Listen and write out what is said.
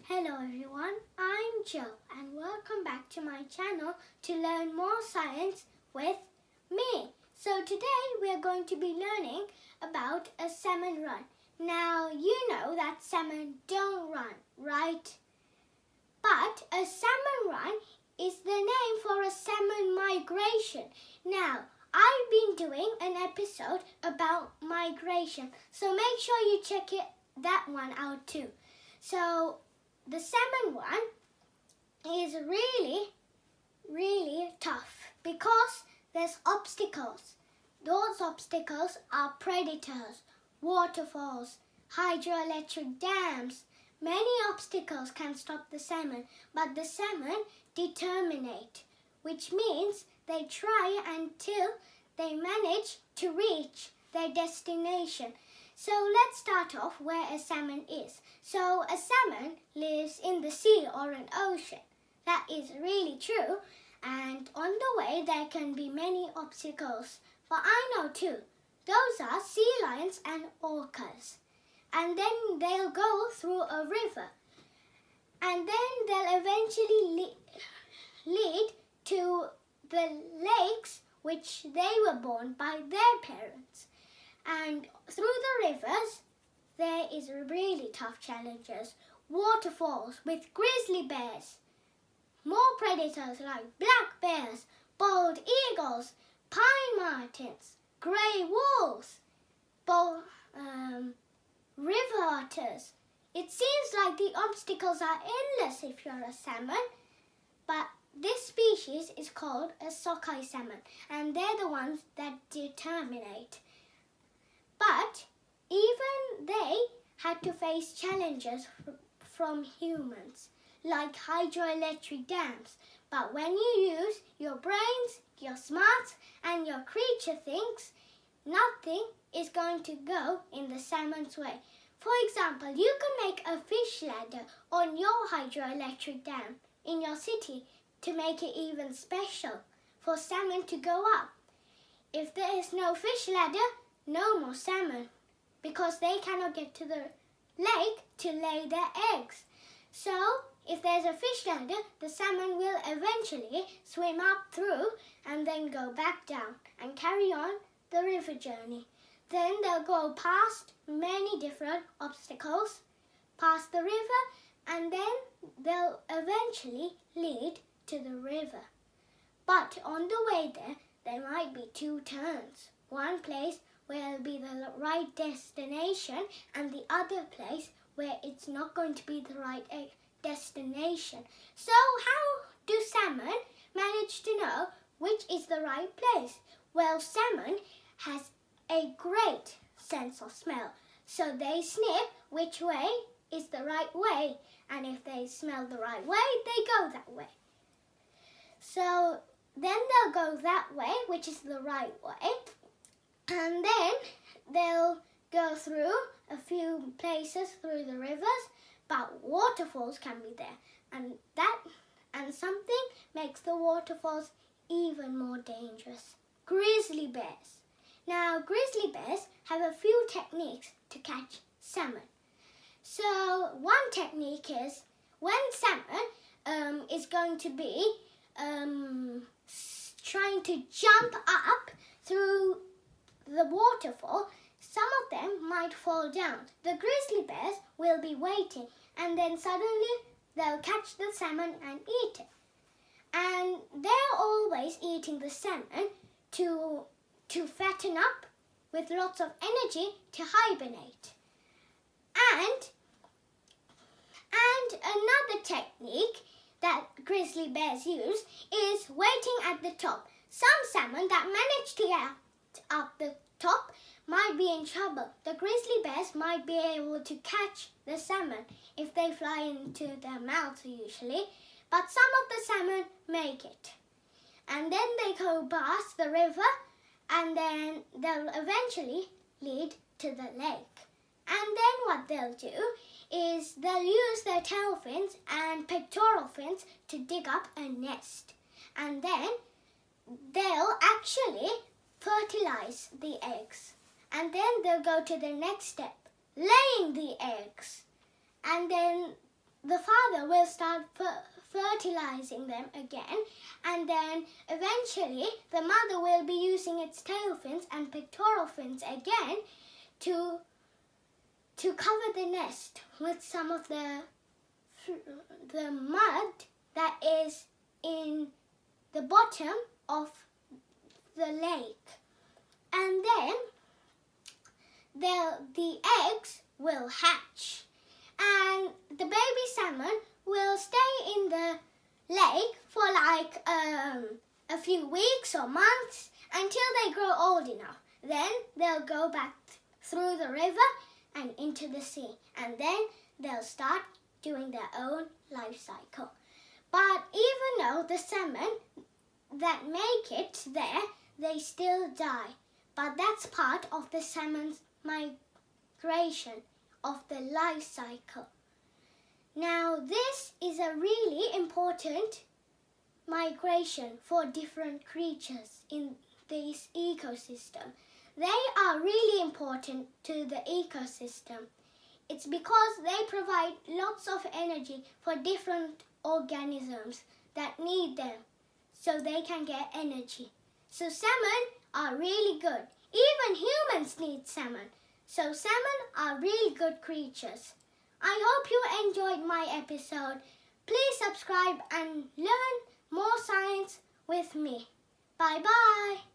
Hello everyone, I'm Joe and welcome back to my channel to learn more science with me. So today we are going to be learning about a salmon run. Now you know that salmon don't run, right? But a salmon run is the name for a salmon migration. Now I've been doing an episode about migration, so make sure you check that one out too. So the salmon one is really tough because there's obstacles. Those obstacles are predators, waterfalls, hydroelectric dams. Many obstacles can stop the salmon, but the salmon determinate, which means they try until they manage to reach their destination. So let's start off where a salmon is. So a salmon lives in the sea or an ocean. That is really true. And on the way there can be many obstacles. But I know too. Those are sea lions and orcas. And then they'll go through a river. And then they'll eventually lead to the lakes which they were born by their parents. And through the rivers, there is really tough challenges. Waterfalls with grizzly bears. More predators like black bears, bald eagles, pine martens, grey wolves, river otters. It seems like the obstacles are endless if you're a salmon, but this species is called a sockeye salmon, and they're the ones that determinate. But even they had to face challenges from humans, like hydroelectric dams. But when you use your brains, your smarts, and your creature thinks, nothing is going to go in the salmon's way. For example, you can make a fish ladder on your hydroelectric dam in your city to make it even special for salmon to go up. If there is no fish ladder, no more salmon, because they cannot get to the lake to lay their eggs. So, if there's a fish ladder, the salmon will eventually swim up through and then go back down and carry on the river journey. Then they'll go past many different obstacles, past the river, and then they'll eventually lead to the river. But on the way there might be two turns. One place where it'll be the right destination and the other place where it's not going to be the right destination. So how do salmon manage to know which is the right place? Well, salmon has a great sense of smell. So they sniff which way is the right way. And if they smell the right way, they go that way. So then they'll go that way, which is the right way. And then they'll go through a few places through the rivers, but waterfalls can be there. And something makes the waterfalls even more dangerous. Grizzly bears. Now, grizzly bears have a few techniques to catch salmon. So, one technique is when salmon is going to be trying to jump up through the waterfall, some of them might fall down. The grizzly bears will be waiting, and then suddenly they'll catch the salmon and eat it. And they're always eating the salmon to fatten up with lots of energy to hibernate. And another technique that grizzly bears use is waiting at the top. Some salmon that manage to get up the top might be in trouble. The grizzly bears might be able to catch the salmon if they fly into their mouths usually, but some of the salmon make it. And then they go past the river, and then they'll eventually lead to the lake. And then what they'll do is they'll use their tail fins and pectoral fins to dig up a nest. And then they'll actually fertilize the eggs. And then they'll go to the next step, laying the eggs. And then the father will start fertilizing them again, and then eventually the mother will be using its tail fins and pectoral fins again to cover the nest with some of the mud that is in the bottom of the lake. And then the eggs will hatch, and the baby salmon will stay in the lake for like a few weeks or months until they grow old enough. Then they'll go back through the river and into the sea, and then they'll start doing their own life cycle. But even though the salmon that make it there, they still die. But that's part of the salmon's migration of the life cycle. Now, this is a really important migration for different creatures in this ecosystem. They are really important to the ecosystem. It's because they provide lots of energy for different organisms that need them so they can get energy. So salmon are really good. Even humans need salmon. So salmon are really good creatures. I hope you enjoyed my episode. Please subscribe and learn more science with me. Bye bye.